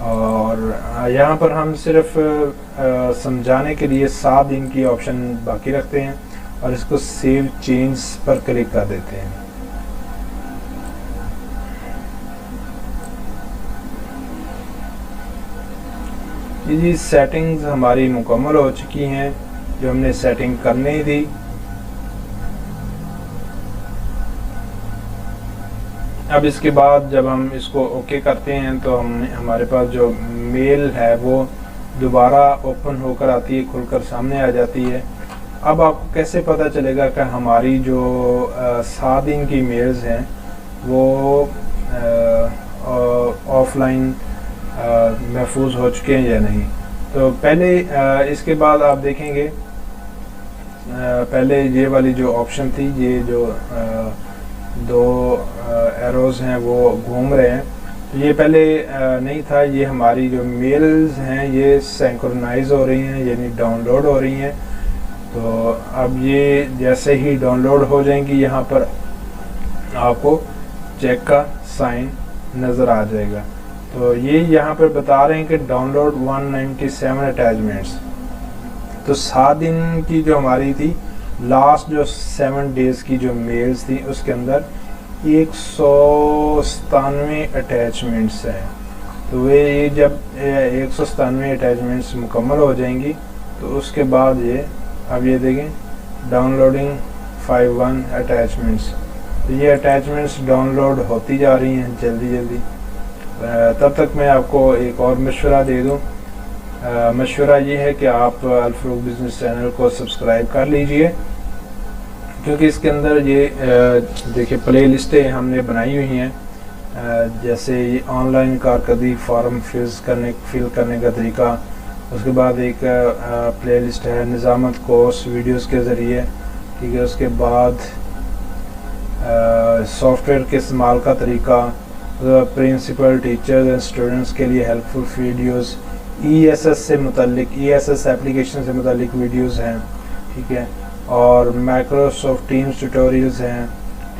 اور یہاں پر ہم صرف سمجھانے کے لیے 7 دن کی آپشن باقی رکھتے ہیں اور اس کو سیو چینج پر کلک کر دیتے ہیں۔ جی سیٹنگز ہماری مکمل ہو چکی ہیں جو ہم نے سیٹنگ کرنی تھی۔ اب اس کے بعد جب ہم اس کو اوکے کرتے ہیں تو ہمارے پاس جو میل ہے وہ دوبارہ اوپن ہو کر آتی ہے، کھل کر سامنے آ جاتی ہے۔ اب آپ کو کیسے پتہ چلے گا کہ ہماری جو 7 دن کی میلز ہیں وہ آف لائن محفوظ ہو چکے ہیں یا نہیں؟ تو پہلے اس کے بعد آپ دیکھیں گے پہلے یہ والی جو آپشن تھی، یہ جو 2 ایروز ہیں وہ گھوم رہے ہیں، یہ پہلے نہیں تھا۔ یہ ہماری جو میلز ہیں یہ سینکرونائز ہو رہی ہیں، یعنی ڈاؤن لوڈ ہو رہی ہیں۔ تو اب یہ جیسے ہی ڈاؤن لوڈ ہو جائیں گی یہاں پر آپ کو چیک کا سائن نظر آ جائے گا۔ تو یہ یہاں پر بتا رہے ہیں کہ ڈاؤن لوڈ 197 اٹیچمنٹس۔ تو 7 دن کی جو ہماری تھی، لاسٹ جو 7 ڈیز کی جو میلز تھی اس کے اندر 197 اٹیچمنٹس ہیں۔ تو یہ جب 197 اٹیچمنٹس مکمل ہو جائیں گی تو اس کے بعد اب یہ دیکھیں ڈاؤن لوڈنگ 51 اٹیچمنٹس۔ تو یہ اٹیچمنٹس ڈاؤن لوڈ ہوتی جا رہی ہیں جلدی جلدی۔ تب تک میں آپ کو ایک اور مشورہ دے دوں۔ مشورہ یہ ہے کہ آپ الفروق بزنس چینل کو سبسکرائب کر لیجئے، کیونکہ اس کے اندر یہ دیکھیں پلے لسٹیں ہم نے بنائی ہوئی ہیں، جیسے آن لائن کارکردگی فارم فل کرنے کا طریقہ، اس کے بعد ایک پلے لسٹ ہے نظامت کورس ویڈیوز کے ذریعے، ٹھیک ہے، اس کے بعد سافٹ ویئر کے استعمال کا طریقہ، پرنسپل ٹیچرز اینڈ اسٹوڈنٹس کے لیے ہیلپ فل ویڈیوز، ESS سے متعلق ESS ایپلیکیشن سے متعلق ویڈیوز ہیں، ٹھیک ہے، اور مائکروسافٹ ٹیمز ٹیوٹوریلز ہیں،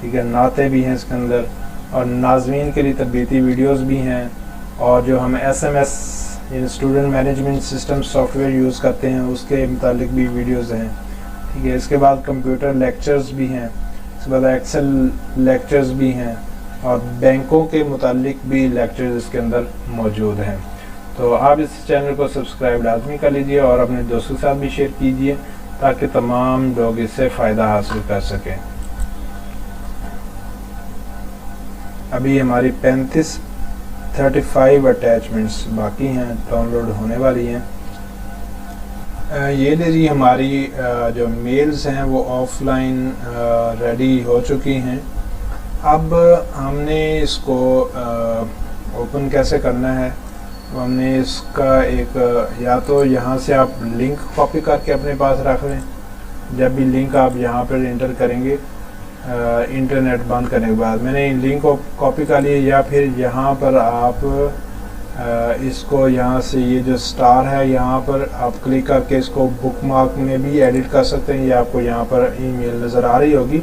ٹھیک ہے، نعتیں بھی ہیں اس کے اندر، اور ناظرین کے لیے تربیتی ویڈیوز بھی ہیں، اور جو ہم SMS یعنی student management system soft where use کرتے ہیں اس کے متعلق بھی ویڈیوز ہیں، ٹھیک ہے۔ اس کے بعد کمپیوٹر لیکچرز بھی ہیں، اس کے بعد ایکسل لیکچرز بھی ہیں، اور بینکوں کے متعلق بھی لیکچرز اس کے اندر موجود ہیں۔ تو آپ اس چینل کو سبسکرائب لازمی کر لیجئے اور اپنے دوستوں کے ساتھ بھی شیئر کیجئے تاکہ تمام لوگ اس سے فائدہ حاصل کر سکیں۔ ابھی ہماری 35 اٹیچمنٹس باقی ہیں، ڈاؤن لوڈ ہونے والی ہیں۔ یہ لیجیے ہماری جو میلز ہیں وہ آف لائن ریڈی ہو چکی ہیں۔ اب ہم نے اس کو اوپن کیسے کرنا ہے؟ ہم نے اس کا ایک یا تو یہاں سے آپ لنک کاپی کر کے اپنے پاس رکھ لیں، جب بھی لنک آپ یہاں پر انٹر کریں گے انٹرنیٹ بند کرنے کے بعد میں نے لنک کو کاپی کر لی، یا پھر یہاں پر آپ اس کو یہاں سے یہ جو سٹار ہے یہاں پر آپ کلک کر کے اس کو بک مارک میں بھی ایڈٹ کر سکتے ہیں، یا آپ کو یہاں پر ای میل نظر آ رہی ہوگی۔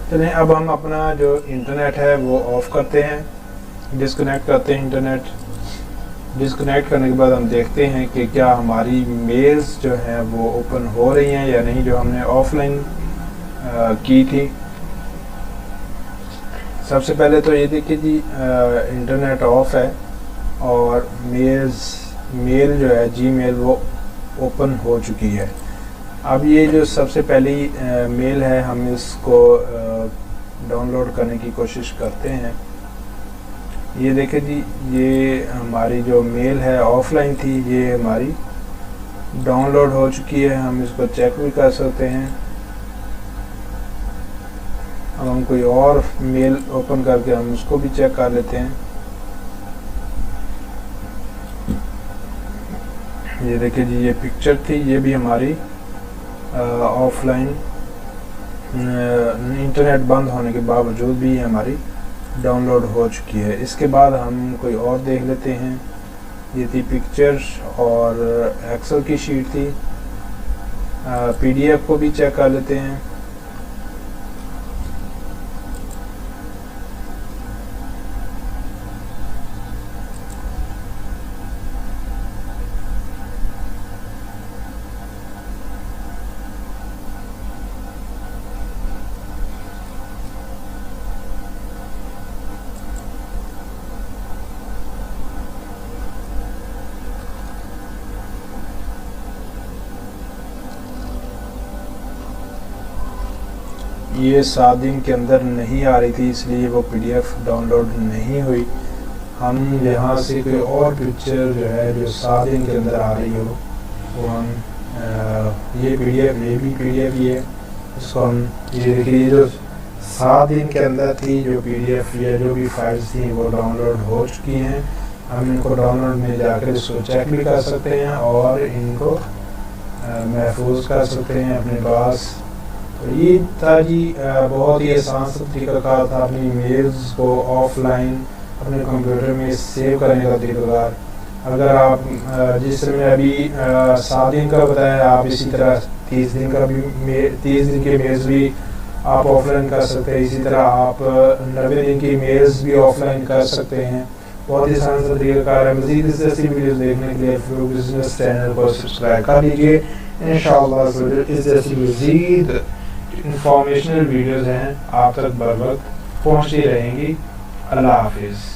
چلیں اب ہم اپنا جو انٹرنیٹ ہے وہ آف کرتے ہیں، ڈسکنیکٹ کرتے ہیں انٹرنیٹ۔ ڈسکنیکٹ کرنے کے بعد ہم دیکھتے ہیں کہ کیا ہماری میلز جو ہیں وہ اوپن ہو رہی ہیں یا نہیں، جو ہم نے آف لائن کی تھی۔ سب سے پہلے تو یہ دیکھیے جی انٹرنیٹ آف ہے اور میل جو ہے جی میل وہ اوپن ہو چکی ہے۔ اب یہ جو سب سے پہلی میل ہے ہم اس کو ڈاؤن لوڈ کرنے کی کوشش کرتے ہیں۔ یہ دیکھیں جی یہ ہماری جو میل ہے آف لائن تھی، یہ ہماری ڈاؤن لوڈ ہو چکی ہے، ہم اس کو چیک بھی کر سکتے ہیں۔ اب ہم کوئی اور میل اوپن کر کے ہم اس کو بھی چیک کر لیتے ہیں۔ یہ دیکھیں جی یہ پکچر تھی، یہ بھی ہماری آف لائن انٹرنیٹ بند ہونے کے باوجود بھی ہماری ڈاؤن لوڈ ہو چکی ہے۔ اس کے بعد ہم کوئی اور دیکھ لیتے ہیں۔ یہ تھی پکچر اور ایکسل کی شیٹ تھی، پی ڈی ایف کو بھی چیک کر لیتے ہیں۔ یہ 7 دن کے اندر نہیں آ رہی تھی، اس لیے وہ PDF ڈاؤن لوڈ نہیں ہوئی. ہم یہاں سے کوئی اور پکچر جو ہے جو 7 دن کے اندر آ رہی ہو وہ ہم یہ PDF یہ بھی PDF یہ اس کو ہم یہ دیکھیے جو 7 دن کے اندر تھی جو PDF یا جو بھی فائلز تھیں وہ ڈاؤن لوڈ ہو چکی ہیں. ہم ان کو ڈاؤن لوڈ میں جا کر اس کو چیک بھی کر سکتے ہیں اور ان کو محفوظ کر سکتے ہیں اپنے پاس. تو یہ تھا جی بہت ہی آسان سا طریقہ کار تھا اپنی ایمیلز کو آف لائن اپنے کمپیوٹر میں سیو کرنے کا طریقہ کار. اگر آپ جس طرح میں ابھی 7 دن کا بتایا آپ اسی طرح 30 دن کا بھی 30 دن کے میلز بھی آپ آف لائن کر سکتے ہیں. اسی طرح آپ 90 دن کی میلز بھی آف لائن کر سکتے ہیں. بہت ہی آسان سا طریقہ کار ہے. مزید اس جیسی ویڈیوز دیکھنے کے لیے فلو بزنس چینل کو سبسکرائب کر لیجیے. انشاءاللہ اس جیسی مزید انفارمیشنل ویڈیوز ہیں آپ تک بر وقت پہنچتی رہیں گی. اللہ حافظ.